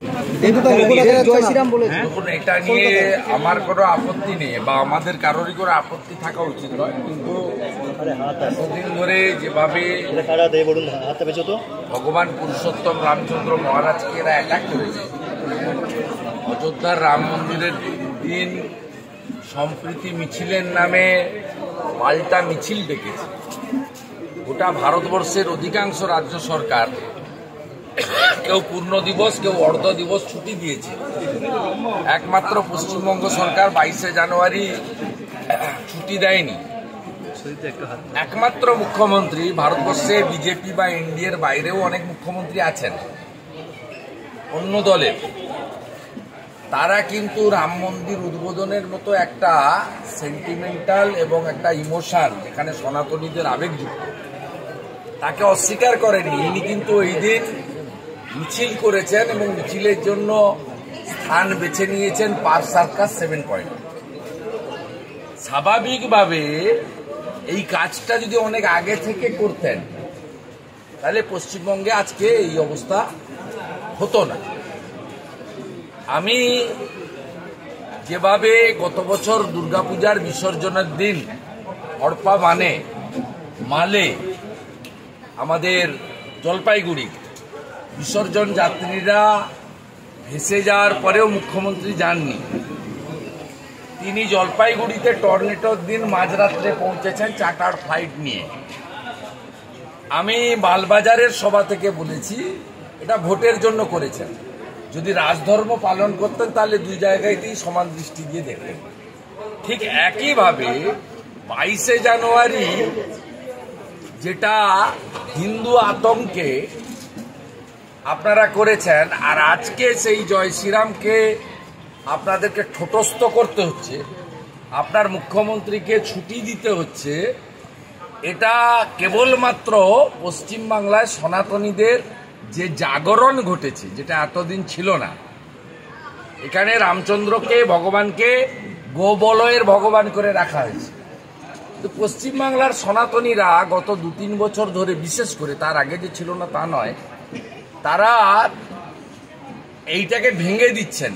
এটা নিয়ে আমার কোনো আপত্তি নেই বা আমাদের কারোরই কোনো আপত্তি থাকা উচিত নয়, কিন্তু এতদিন ধরে যেভাবে ভগবান পুরুষোত্তম রামচন্দ্র মহারাজকে এরা অ্যাটাক করেছে, অযোধ্যার রাম মন্দিরের দিন সম্প্রীতি মিছিলের নামে পাল্টা মিছিল ডেকেছে। গোটা ভারতবর্ষের অধিকাংশ রাজ্য সরকার কেউ পূর্ণ দিবস কেউ অর্ধ দিবস ছুটি দিয়েছে। একমাত্র পশ্চিমবঙ্গ সরকার 22শে জানুয়ারি ছুটি দেয়নি। একমাত্র মুখ্যমন্ত্রী, ভারতবর্ষে বিজেপি বা এনডিএর বাইরেও অনেক মুখ্যমন্ত্রী আছেন অন্য দলের, তারা কিন্তু রাম মন্দির উদ্বোধনের মতো একটা সেন্টিমেন্টাল এবং একটা ইমোশন যেখানে সনাতনীদের আবেগযুক্ত, তাকে অস্বীকার করেননি। ইনি কিন্তু এই দিন মিছিল করেছেন এবং মিছিলের জন্য স্থান বেছে নিয়েছেন পার্ক সার্কাস 7 পয়েন্ট। স্বাভাবিকভাবে এই কাজটা যদি অনেক আগে থেকে করতেন তাহলে পশ্চিমবঙ্গে আজকে এই অবস্থা হতো না। আমি যেভাবে গত বছর দুর্গাপূজার বিসর্জনের দিন হড়পা মালে আমাদের জলপাইগুড়ি বিসর্জন যাত্রীরা ভেসে যাওয়ার পরেও মুখ্যমন্ত্রী যাননি, তিনি জলপাইগুড়িতে টর্নেডোর দিন মাঝরাত্রে পৌঁছেছেন চার্টার ফ্লাইট নিয়ে। আমি বালবাজারের সভা থেকে বলেছি এটা ভোটের জন্য করেছেন, যদি রাজধর্ম পালন করতেন তাহলে দুই জায়গাতেই সমান দৃষ্টি দিয়ে দেখতেন। ঠিক একইভাবে 22শে জানুয়ারি যেটা হিন্দু আতঙ্কে আপনারা করেছেন, আর আজকে সেই জয় শ্রীরামকে আপনাদেরকে ঠোঁটস্থ করতে হচ্ছে, আপনার মুখ্যমন্ত্রীকে ছুটি দিতে হচ্ছে, এটা কেবলমাত্র পশ্চিমবাংলায় সনাতনীদের যে জাগরণ ঘটেছে, যেটা এতদিন ছিল না। এখানে রামচন্দ্রকে ভগবানকে গোবলয়ের ভগবান করে রাখা হয়েছে, তো পশ্চিমবাংলার সনাতনীরা গত 2-3 বছর ধরে, বিশেষ করে তার আগে যে ছিল না তা নয়, তারা এইটাকে ভেঙে দিচ্ছেন।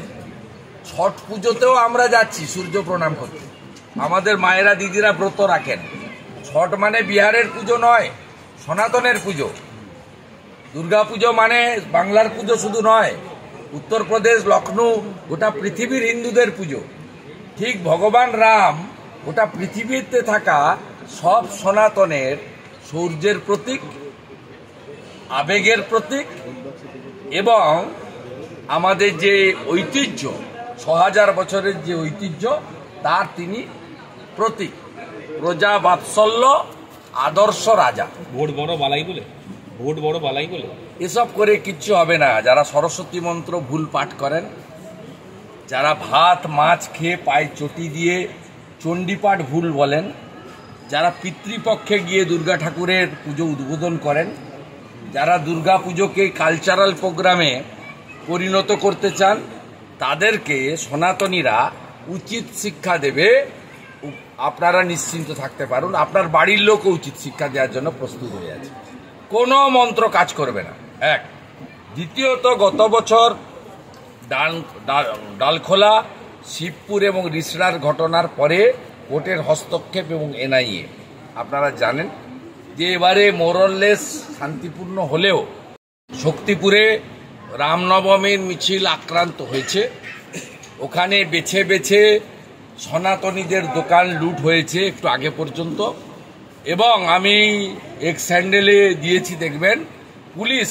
ছট পুজোতেও আমরা যাচ্ছি সূর্য প্রণাম করতে, আমাদের মায়েরা দিদিরা ব্রত রাখেন। ছট মানে বিহারের পুজো নয়, সনাতনের পুজো। দুর্গা পুজো মানে বাংলার পুজো শুধু নয়, উত্তরপ্রদেশ, লখনৌ গোটা পৃথিবীর হিন্দুদের পুজো। ঠিক ভগবান রাম গোটা পৃথিবীতে থাকা সব সনাতনের সূর্যের প্রতীক, আবেগের প্রতীক, এবং আমাদের যে ঐতিহ্য 6000 বছরের যে ঐতিহ্য তার তিনি প্রতীক। প্রজা বাৎসল্য, আদর্শ রাজা। ভোট বড় বালাই বলে এসব করে কিচ্ছু হবে না। যারা সরস্বতী মন্ত্র ভুল পাঠ করেন, যারা ভাত মাছ খেয়ে পায়ে চটি দিয়ে চণ্ডীপাঠ ভুল বলেন, যারা পিতৃপক্ষে গিয়ে দুর্গা ঠাকুরের পুজো উদ্বোধন করেন, যারা দুর্গা পুজোকে কালচারাল প্রোগ্রামে পরিণত করতে চান, তাদেরকে সনাতনীরা উচিত শিক্ষা দেবে। আপনারা নিশ্চিন্ত থাকতে পারুন, আপনার বাড়ির লোকও উচিত শিক্ষা দেওয়ার জন্য প্রস্তুত হয়ে আছে। কোনো মন্ত্র কাজ করবে না, এক। দ্বিতীয়ত, গত বছর ডালখোলা, শিবপুর এবং রিসড়ার ঘটনার পরে কোর্টের হস্তক্ষেপ এবং এনআইএ, আপনারা জানেন যে এবারে মোরললেস শান্তিপূর্ণ হলেও শক্তিপুরে রামনবমীর মিছিল আক্রান্ত হয়েছে। ওখানে বেছে বেছে সনাতনীদের দোকান লুট হয়েছে একটু আগে পর্যন্ত, এবং আমি এক্স হ্যান্ডেলে দিয়েছি, দেখবেন পুলিশ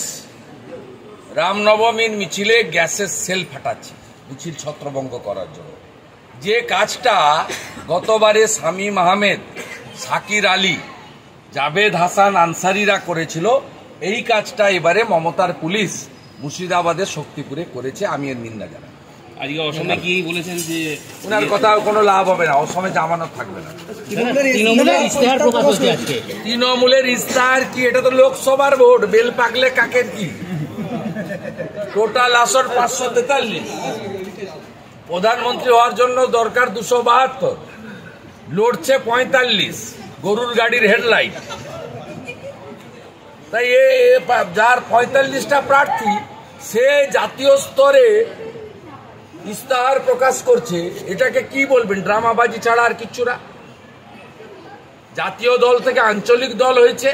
রামনবমীর মিছিলে গ্যাসের সেল ফাটাচ্ছে মিছিল ছত্রভঙ্গ করার জন্য। যে কাজটা গতবারে শামীম আহমেদ, শাকির আলী, জাভেদ হাসান আনসারিরা করেছিল, এই কাজটা এবারে মমতার পুলিশ মুর্শিদাবাদের শক্তিপুরে করেছে। আমি এর নিন্দা জানাই। আজকে অসমে কি বলেছেন যে ওনার কথা কোনো লাভ হবে না, অসমে জামানত থাকবে না। তৃণমূলের ইস্তাহার কি? এটা তো লোকসভার ভোট, বেল পাকলে কাকের কি? টোটাল আসন 543, প্রধানমন্ত্রী হওয়ার জন্য দরকার 272, লড়ছে 45, গরুর গাড়ির হেডলাইট। তাই যার 45টা প্রার্থী সে জাতীয় স্তরে ইস্তাহার প্রকাশ করছে, এটাকে কি বলবেন? ড্রামাবাজি ছাড়া আর কিচ্ছু না। জাতীয় দল থেকে আঞ্চলিক দল হয়েছে,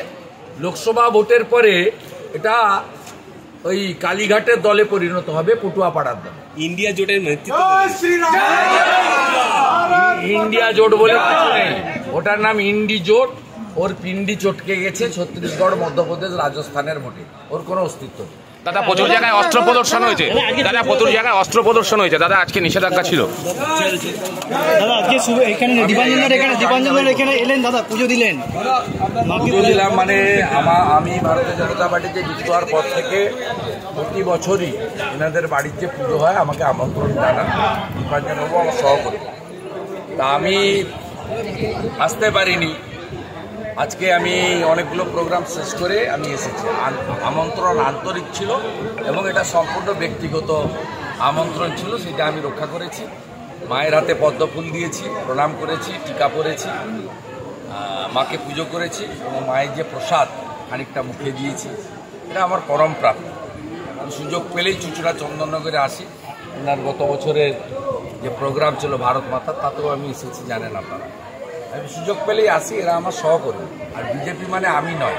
লোকসভা ভোটের পরে এটা ওই কালীঘাটের দলে পরিণত হবে, পটুয়াপাড়ার দল। ইন্ডিয়া জোটের নেতৃত্ব ইন্ডিয়া জোট বলে কিছু নেই, ওটার নাম ইন্ডি জোট। ওর পিন্ডি চটকে গেছে ছত্তিশগড়, মধ্যপ্রদেশ, রাজস্থানের ভোটে, ওর কোনো অস্তিত্ব নেই। দাদা প্রচুর জায়গায় অস্ত্র প্রদর্শন হয়েছে, দাদা প্রচুর জায়গায় অস্ত্র প্রদর্শন হয়েছে, দাদা আজকে নিষেধাজ্ঞা ছিল। দাদা আজকে এখানে দীপাঞ্জনের এখানে এলেন, দাদা পুজো দিলেন। পুজো দিলাম মানে আমি ভারতীয় জনতা পার্টিতে যুক্ত হওয়ার পর থেকে প্রতি বছরই এনাদের বাড়িতে পুজো হয়, আমাকে আমন্ত্রণ জানান দীপাঞ্জনবাবু আমার সহকর্মী। তা আমি আসতে পারিনি, আজকে আমি অনেকগুলো প্রোগ্রাম শেষ করে আমি এসেছি। আমন্ত্রণ আন্তরিক ছিল এবং এটা সম্পূর্ণ ব্যক্তিগত আমন্ত্রণ ছিল, সেটা আমি রক্ষা করেছি। মায়ের হাতে পদ্মফুল দিয়েছি, প্রণাম করেছি, টিকা পরেছি, মাকে পুজো করেছি এবং মায়ের যে প্রসাদ খানিকটা মুখে দিয়েছি, এটা আমার পরম প্রাপ্তি। আমি সুযোগ পেলেই চুঁচুড়া চন্দননগরে আসি। ওনার গত বছরের যে প্রোগ্রাম ছিল ভারত মাতা, তাতেও আমি এসেছি, জানেন আপনারা। আমি সুযোগ পেলেই আসি, এরা আমার সহকর্মী। আর বিজেপি মানে আমি নয়,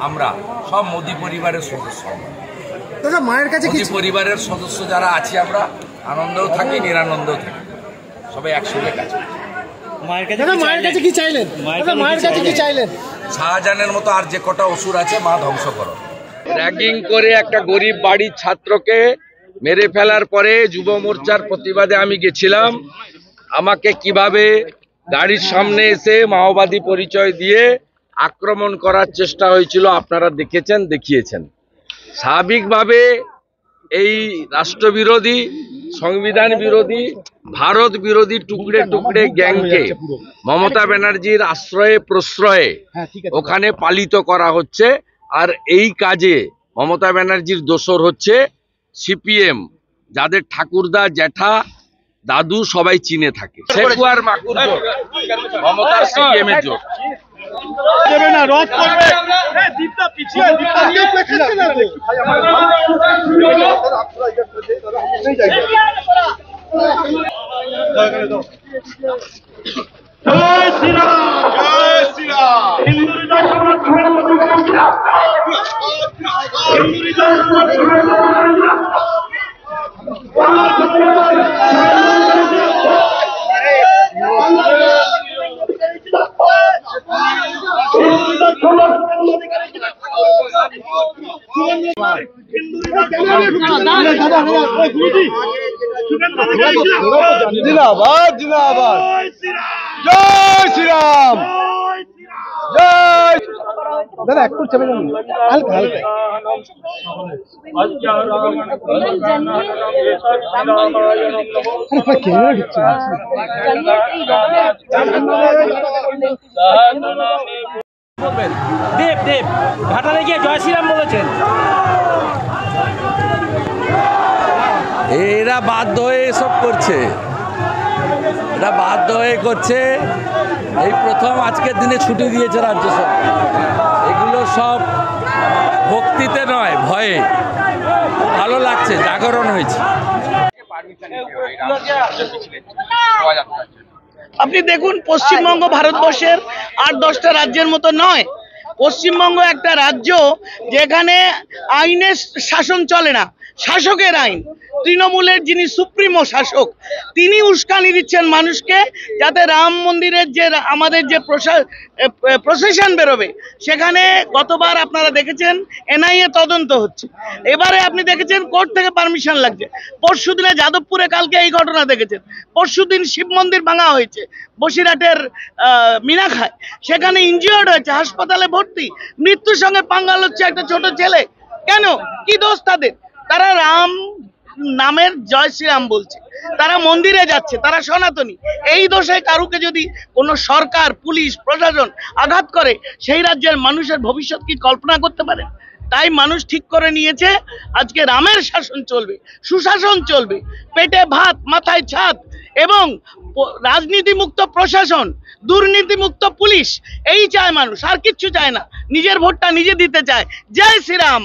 আমরা সব মোদী পরিবারের সদস্য। মায়ের কাছে মোদী পরিবারের সদস্য যারা আছি আমরা আনন্দেও থাকি, নিরানন্দেও থাকি, সবাই একসঙ্গে কাজ করি। মায়ের কাছে কি চাইলেন? মায়ের কাছে কি চাইলেন? শাহজাহানের মতো আর যে কটা অসুর আছে, মা ধ্বংস করো। র্যাগিং করে একটা গরিব বাড়ির ছাত্রকে মেরে ফেলার পরে যুব মোর্চার প্রতিবাদে আমি গেছিলাম। আমাকে কিভাবে গাড়ির সামনে এসে মাওবাদী পরিচয় দিয়ে আক্রমণ করার চেষ্টা হয়েছিল আপনারা দেখেছেন, দেখিয়েছেন। স্বাভাবিকভাবে এই রাষ্ট্রবিরোধী, সংবিধান বিরোধী, ভারত বিরোধী টুকরে টুকরে গ্যাংকে মমতা ব্যানার্জির আশ্রয়ে প্রশ্রয়ে ওখানে পালিত করা হচ্ছে। আর এই কাজে মমতা ব্যানার্জির দোসর হচ্ছে সিপিএম, যাদের ঠাকুরদা, জ্যাঠা, দাদু সবাই চিনে থাকে। সেকুয়ার মাকুর জোট, মমতার সিপিএম এর জোট। जिंदाबाद जिंदाबाद, जय श्री राम, जय। दादा একটু চেপে যান, হালকা হালকা। ক্যামেরা ঢুকছে। দেব দেব ঘাটালে গিয়ে জয় শ্রীরাম বলেছেন। এরা বাধ্য হয়ে এসব করছে, এরা বাধ্য হয়ে করছে। এই প্রথম আজকের দিনে ছুটি দিয়েছে রাজ্য সরকার। এগুলো সব ভক্তিতে নয়, ভয়ে। ভালো লাগছে, জাগরণ হয়েছে। আপনি দেখুন, পশ্চিমবঙ্গ ভারতবর্ষের ৮-১০টা রাজ্যের মতো নয়। পশ্চিমবঙ্গ একটা রাজ্য যেখানে আইনের শাসন চলে না, শাসকের আইন। তৃণমূলের যিনি সুপ্রিমো শাসক, তিনি উস্কানি দিচ্ছেন মানুষকে, যাতে রাম মন্দিরের যে আমাদের যে প্রসেশন বেরোবে, সেখানে গতবার আপনারা দেখেছেন এনআইএ তদন্ত হচ্ছে। এবারে আপনি দেখেছেন কোর্ট থেকে পারমিশন লাগছে। পরশুদিনে যাদবপুরে কালকে এই ঘটনা দেখেছেন। পরশুদিন শিব মন্দির ভাঙা হয়েছে বসিরহাটের মিনাখায়, সেখানে ইনজিওর্ড হয়েছে, হাসপাতালে ভর্তি। মৃত্যুর সঙ্গে পাঙ্গাল হচ্ছে একটা ছোট ছেলে। কেন? কি দোষ তাদের? তারা রাম নামের জয় শ্রীরাম বলছে, তারা মন্দিরে যাচ্ছে, তারা সনাতনী। এই দোষে কারুকে যদি কোনো সরকার, পুলিশ, প্রশাসন আঘাত করে, সেই রাজ্যের মানুষের ভবিষ্যৎ কি কল্পনা করতে পারে? তাই মানুষ ঠিক করে নিয়েছে আজকে রামের শাসন চলবে, সুশাসন চলবে, পেটে ভাত, মাথায় ছাদ এবং রাজনীতি মুক্ত প্রশাসন, দুর্নীতি মুক্ত পুলিশ। এই চায় মানুষ, আর কিচ্ছু চায় না। নিজের ভোটটা নিজে দিতে চায়। জয় শ্রীরাম।